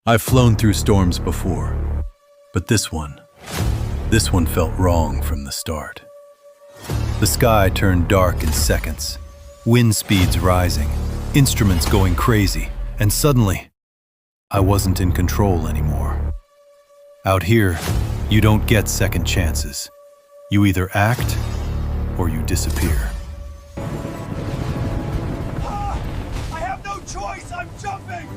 I've flown through storms before, but this one felt wrong from the start. The sky turned dark in seconds, wind speeds rising, instruments going crazy, and suddenly, I wasn't in control anymore. Out here, you don't get second chances. You either act or you disappear. I have no choice! I'm jumping!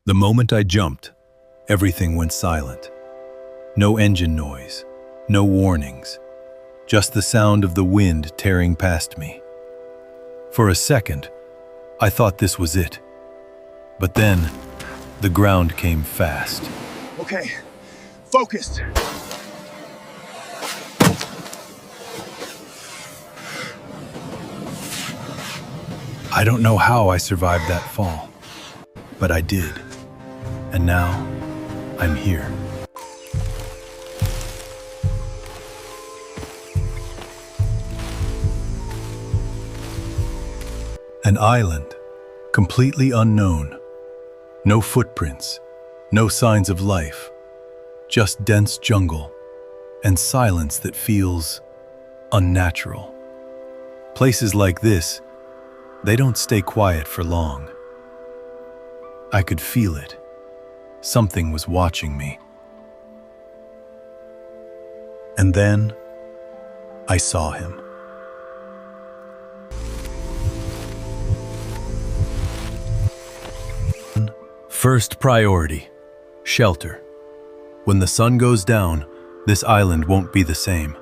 The moment I jumped, everything went silent. No engine noise, no warnings, just the sound of the wind tearing past me. For a second, I thought this was it. But then, the ground came fast. Okay, focused. I don't know how I survived that fall, but I did. And now, I'm here. An island, completely unknown. No footprints, no signs of life, just dense jungle and silence that feels unnatural. Places like this, they don't stay quiet for long. I could feel it. Something was watching me. And then, I saw him. First priority, shelter. When the sun goes down, this island won't be the same.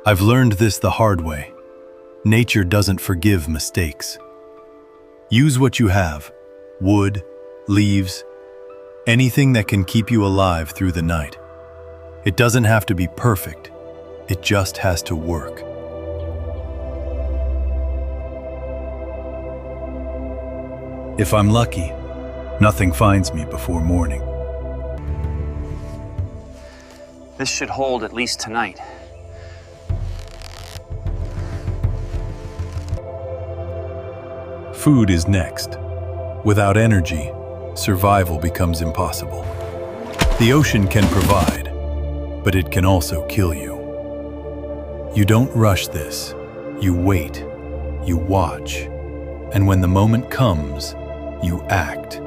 I've learned this the hard way. Nature doesn't forgive mistakes. Use what you have, wood, leaves, anything that can keep you alive through the night. It doesn't have to be perfect, it just has to work. If I'm lucky, nothing finds me before morning. This should hold at least tonight. Food is next. Without energy, survival becomes impossible. The ocean can provide, but it can also kill you. You don't rush this. You wait. You watch. And when the moment comes, you act.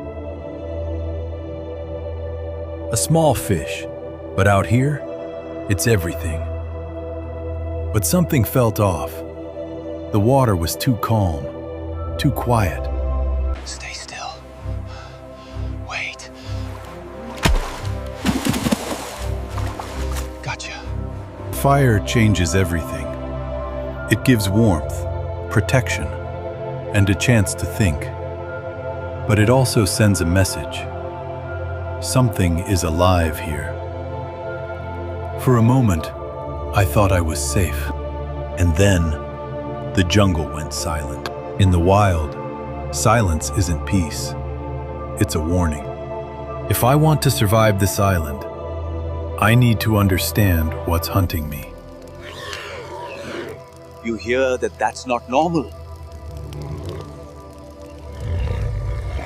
A small fish, but out here, it's everything. But something felt off. The water was too calm, too quiet. Stay still. Wait. Gotcha. Fire changes everything. It gives warmth, protection, and a chance to think. But it also sends a message. Something is alive here. For a moment, I thought I was safe. And then, the jungle went silent. In the wild, silence isn't peace. It's a warning. If I want to survive this island, I need to understand what's hunting me. You hear that that's not normal.